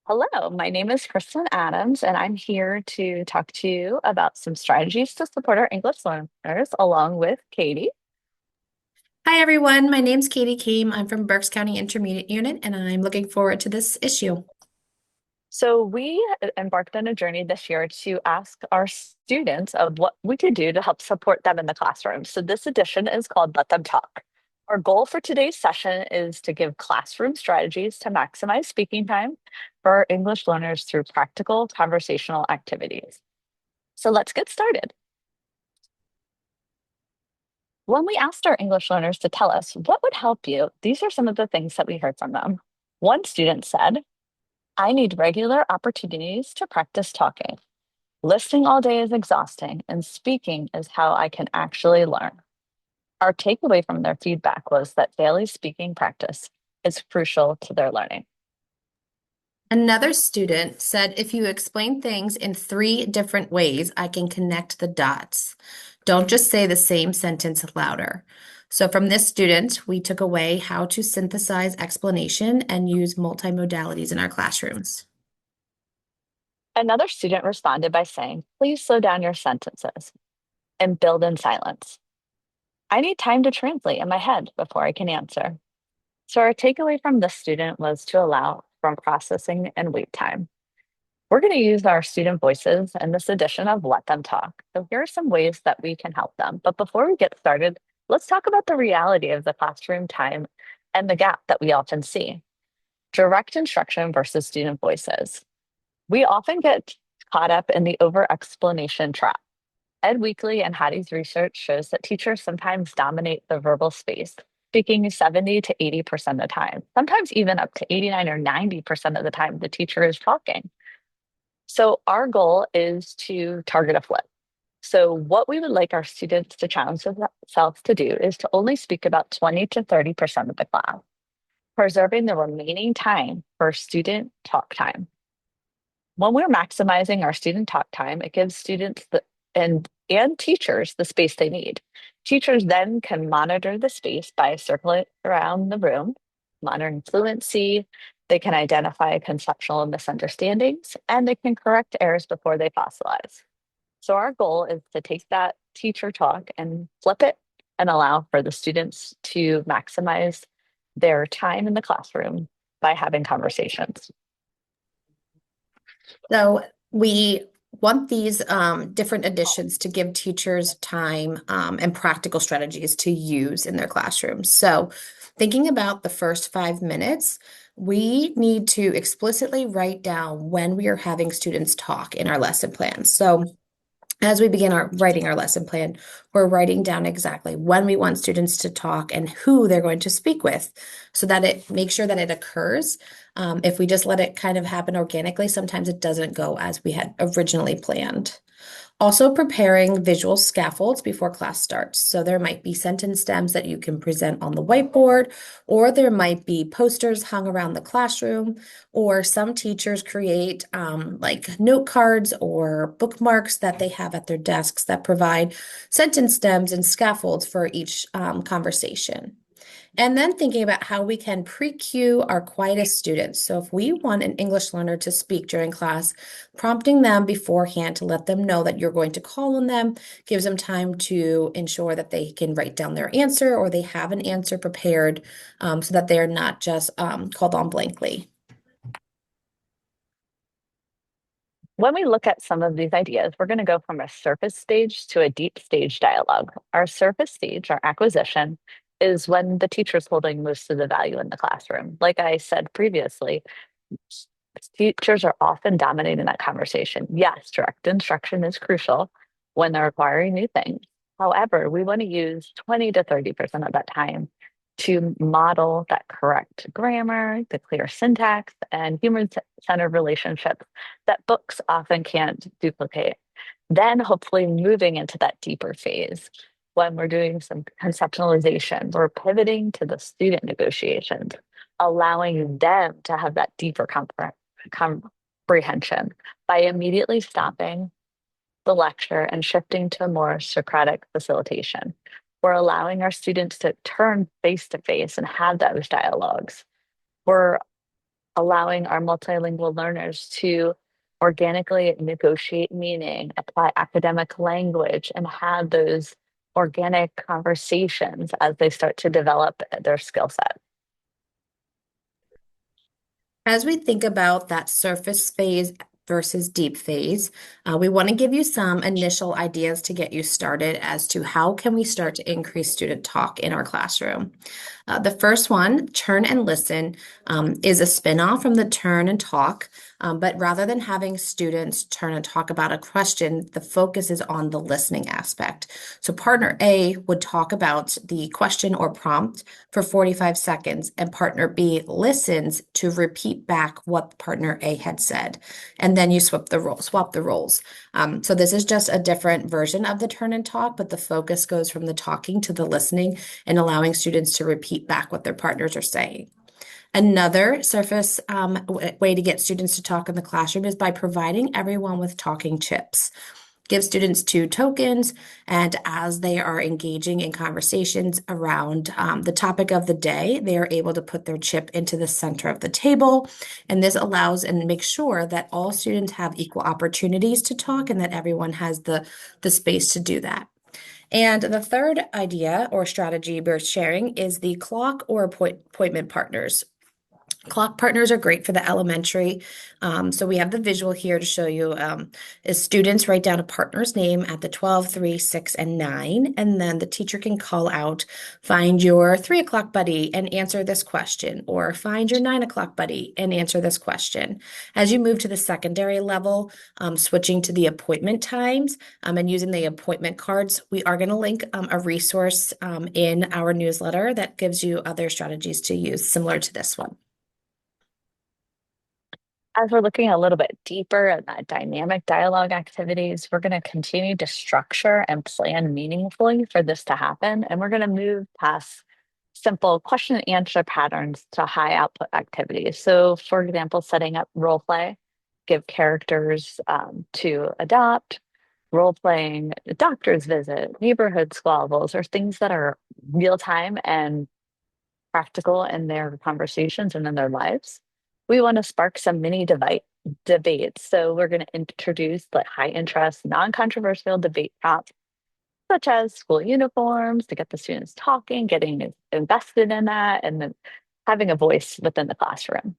Hello, my name is Kristen Adams, and I'm here to talk to you about some strategies to support our English learners, along with Katie. Hi, everyone. My name's Katie Kehm. I'm from Berks County Intermediate Unit, and I'm looking forward to this issue. So, we embarked on a journey this year to ask our students of what we could do to help support them in the classroom. So, this edition is called Let Them Talk. Our goal for today's session is to give classroom strategies to maximize speaking time for our English learners through practical conversational activities. So, let's get started. When we asked our English learners to tell us what would help you, these are some of the things that we heard from them. One student said, I need regular opportunities to practice talking. Listening all day is exhausting, and speaking is how I can actually learn. Our takeaway from their feedback was that daily speaking practice is crucial to their learning. Another student said, if you explain things in three different ways, I can connect the dots. Don't just say the same sentence louder. So, from this student, we took away how to synthesize explanation and use multimodalities in our classrooms. Another student responded by saying, please slow down your sentences and build in silence. I need time to translate in my head before I can answer. So our takeaway from this student was to allow from processing and wait time. We're going to use our student voices in this edition of Let Them Talk. So here are some ways that we can help them. But before we get started, let's talk about the reality of the classroom time and the gap that we often see. Direct instruction versus student voices. We often get caught up in the over explanation trap. Ed Weekly and Hattie's research shows that teachers sometimes dominate the verbal space, speaking 70 to 80% of the time, sometimes even up to 89 or 90% of the time the teacher is talking. So our goal is to target a flip. So what we would like our students to challenge themselves to do is to only speak about 20 to 30% of the class, preserving the remaining time for student talk time. When we're maximizing our student talk time, it gives students and teachers the space they need. Teachers then can monitor the space by circling around the room, monitoring fluency. They can identify conceptual misunderstandings, and they can correct errors before they fossilize. So our goal is to take that teacher talk and flip it and allow for the students to maximize their time in the classroom by having conversations. So we want these different additions to give teachers time and practical strategies to use in their classrooms. So thinking about the first 5 minutes, we need to explicitly write down when we are having students talk in our lesson plans. So as we begin writing our lesson plan, we're writing down exactly when we want students to talk and who they're going to speak with, so that it makes sure that it occurs. If we just let it kind of happen organically, sometimes it doesn't go as we had originally planned. Also preparing visual scaffolds before class starts. So there might be sentence stems that you can present on the whiteboard, or there might be posters hung around the classroom, or some teachers create like note cards or bookmarks that they have at their desks that provide sentence stems and scaffolds for each conversation. And then thinking about how we can pre-cue our quietest students. So if we want an English learner to speak during class, prompting them beforehand to let them know that you're going to call on them gives them time to ensure that they can write down their answer or they have an answer prepared, so that they're not just called on blankly. When we look at some of these ideas, we're going to go from a surface stage to a deep stage dialogue. Our surface stage, our acquisition, is when the teacher's holding most of the value in the classroom. Like I said previously, teachers are often dominating that conversation. Yes, direct instruction is crucial when they're acquiring new things. However, we want to use 20 to 30% of that time to model that correct grammar, the clear syntax, and human-centered relationships that books often can't duplicate. Then, hopefully, moving into that deeper phase when we're doing some conceptualization, we're pivoting to the student negotiations, allowing them to have that deeper comprehension by immediately stopping the lecture and shifting to a more Socratic facilitation. We're allowing our students to turn face to face and have those dialogues. We're allowing our multilingual learners to organically negotiate meaning, apply academic language, and have those organic conversations as they start to develop their skill set. As we think about that surface phase versus deep phase, we want to give you some initial ideas to get you started as to how can we start to increase student talk in our classroom. The first one, turn and listen, is a spinoff from the turn and talk. But rather than having students turn and talk about a question, the focus is on the listening aspect. So partner A would talk about the question or prompt for 45 seconds, and partner B listens to repeat back what partner A had said. And then you swap the roles. So this is just a different version of the turn and talk, but the focus goes from the talking to the listening and allowing students to repeat back what their partners are saying. Another surface way to get students to talk in the classroom is by providing everyone with talking chips. Give students 2 tokens, and as they are engaging in conversations around the topic of the day, they are able to put their chip into the center of the table. And this allows and makes sure that all students have equal opportunities to talk and that everyone has the space to do that. And the third idea or strategy we're sharing is the clock or appointment partners. Clock partners are great for the elementary. So we have the visual here to show you as students write down a partner's name at the 12, 3, 6, and 9. And then the teacher can call out, find your 3 o'clock buddy and answer this question, or find your 9 o'clock buddy and answer this question. As you move to the secondary level, switching to the appointment times and using the appointment cards, we are going to link a resource in our newsletter that gives you other strategies to use similar to this one. As we're looking a little bit deeper at that dynamic dialogue activities, we're going to continue to structure and plan meaningfully for this to happen. And we're going to move past simple question and answer patterns to high output activities. So, for example, setting up role play, give characters to adopt, role playing a doctor's visit, neighborhood squabbles, or things that are real time and practical in their conversations and in their lives. We want to spark some mini debates. So we're going to introduce like high interest, non-controversial debate topics, such as school uniforms to get the students talking, getting invested in that, and then having a voice within the classroom.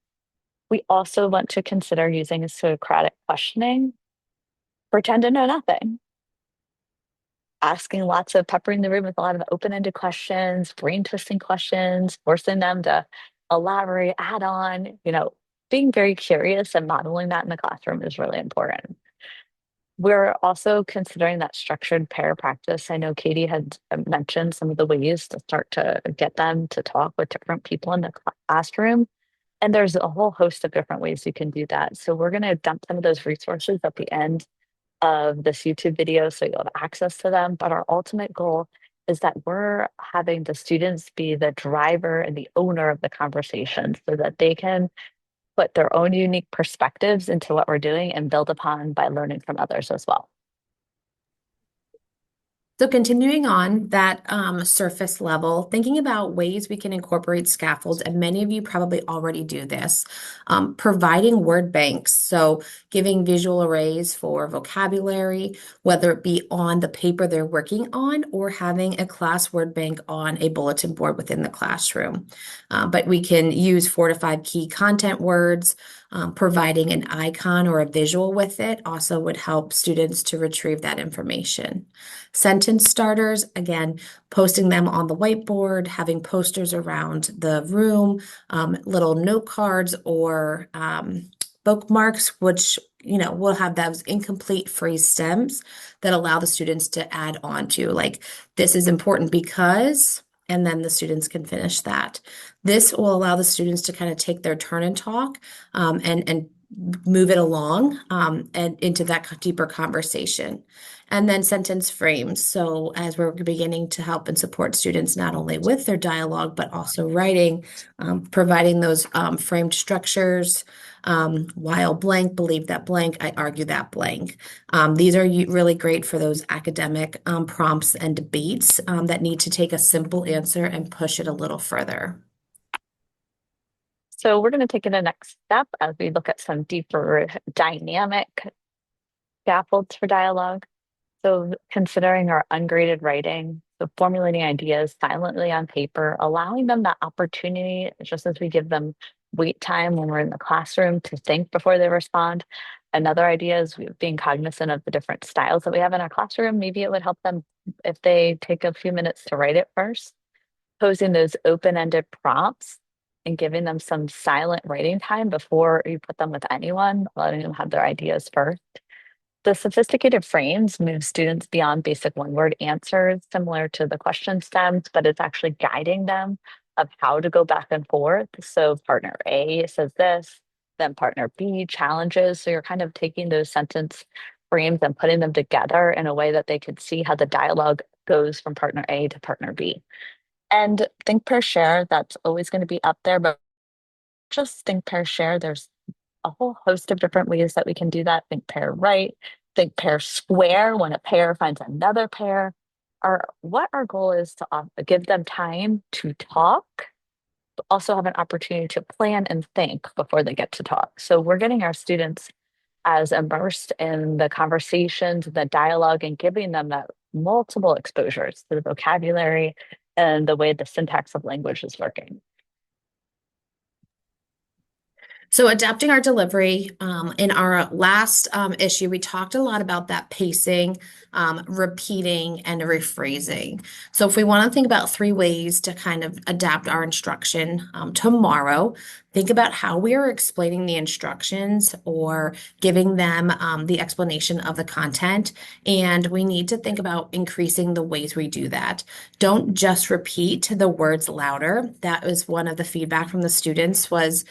We also want to consider using Socratic questioning, pretend to know nothing, asking lots of peppering the room with a lot of open-ended questions, brain twisting questions, forcing them to elaborate, add on, being very curious and modeling that in the classroom is really important. We're also considering that structured pair practice. I know Katie had mentioned some of the ways to start to get them to talk with different people in the classroom. And there's a whole host of different ways you can do that. So we're going to dump some of those resources at the end of this YouTube video so you'll have access to them. But our ultimate goal is that we're having the students be the driver and the owner of the conversation so that they can put their own unique perspectives into what we're doing and build upon by learning from others as well. So continuing on that surface level, thinking about ways we can incorporate scaffolds, and many of you probably already do this, providing word banks. So giving visual arrays for vocabulary, whether it be on the paper they're working on or having a class word bank on a bulletin board within the classroom. But we can use 4 to 5 key content words. Providing an icon or a visual with it also would help students to retrieve that information. Sentence starters, again, posting them on the whiteboard, having posters around the room, little note cards or bookmarks, which will have those incomplete phrase stems that allow the students to add on to, like, this is important because, and then the students can finish that. This will allow the students to kind of take their turn and talk and move it along and into that deeper conversation. And then sentence frames. So as we're beginning to help and support students not only with their dialogue, but also writing, providing those framed structures. While blank, believe that blank, I argue that blank. These are really great for those academic prompts and debates that need to take a simple answer and push it a little further. So we're going to take it a next step as we look at some deeper dynamic scaffolds for dialogue. So considering our ungraded writing, so formulating ideas silently on paper, allowing them that opportunity, just as we give them wait time when we're in the classroom to think before they respond. Another idea is being cognizant of the different styles that we have in our classroom. Maybe it would help them if they take a few minutes to write it first, posing those open-ended prompts and giving them some silent writing time before you put them with anyone, letting them have their ideas first. The sophisticated frames move students beyond basic one-word answers, similar to the question stems, but it's actually guiding them of how to go back and forth. So partner A says this, then partner B challenges. So you're kind of taking those sentence frames and putting them together in a way that they could see how the dialogue goes from partner A to partner B. And think, pair, share, that's always going to be up there, but just think, pair, share. There's a whole host of different ways that we can do that. Think pair right, think pair square when a pair finds another pair. What our goal is to give them time to talk, but also have an opportunity to plan and think before they get to talk. So we're getting our students as immersed in the conversations, the dialogue, and giving them that multiple exposures to the vocabulary and the way the syntax of language is working. So adapting our delivery, in our last issue, we talked a lot about that pacing, repeating, and rephrasing. So if we want to think about three ways to kind of adapt our instruction tomorrow, think about how we are explaining the instructions or giving them the explanation of the content. And we need to think about increasing the ways we do that. Don't just repeat the words louder. That was one of the feedback from the students was,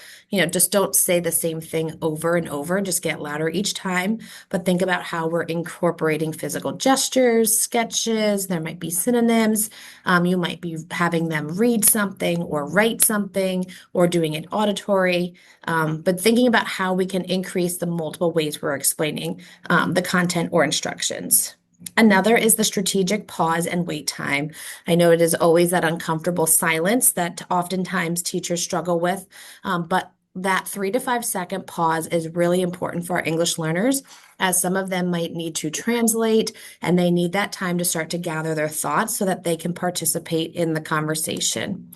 just don't say the same thing over and over, just get louder each time, but think about how we're incorporating physical gestures, sketches, there might be synonyms. You might be having them read something or write something or doing it auditory, but thinking about how we can increase the multiple ways we're explaining the content or instructions. Another is the strategic pause and wait time. I know it is always that uncomfortable silence that oftentimes teachers struggle with, but that 3 to 5 second pause is really important for our English learners, as some of them might need to translate and they need that time to start to gather their thoughts so that they can participate in the conversation.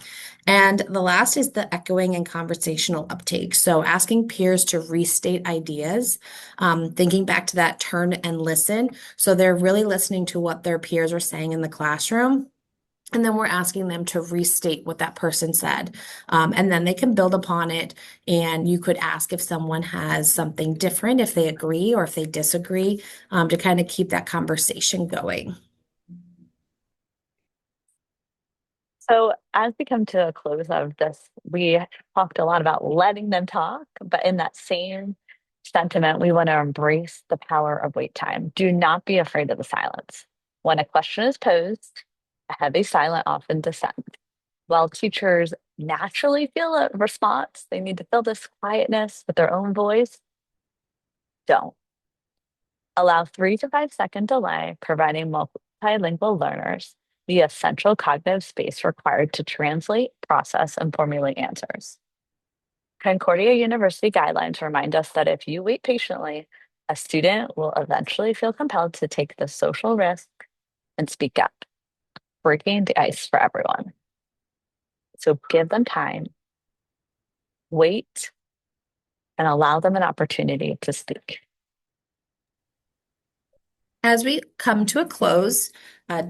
And the last is the echoing and conversational uptake. So asking peers to restate ideas, thinking back to that turn and listen. So they're really listening to what their peers are saying in the classroom. And then we're asking them to restate what that person said. And then they can build upon it. And you could ask if someone has something different, if they agree or if they disagree, to kind of keep that conversation going. So, as we come to a close of this, we talked a lot about letting them talk, but in that same sentiment, we want to embrace the power of wait time. Do not be afraid of the silence. When a question is posed, a heavy silence often descends. While teachers naturally feel a response, they need to fill this quietness with their own voice. Don't. Allow 3 to 5 second delay, providing multilingual learners the essential cognitive space required to translate, process, and formulate answers. Concordia University guidelines remind us that if you wait patiently, a student will eventually feel compelled to take the social risk and speak up, breaking the ice for everyone. So give them time, wait, and allow them an opportunity to speak. As we come to a close,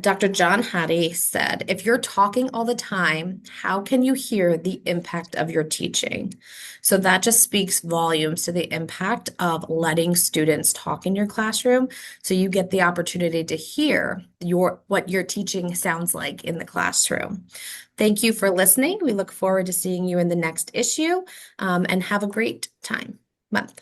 Dr. John Hattie said, if you're talking all the time, how can you hear the impact of your teaching? So that just speaks volumes to the impact of letting students talk in your classroom. So you get the opportunity to hear what your teaching sounds like in the classroom. Thank you for listening. We look forward to seeing you in the next issue, and have a great month.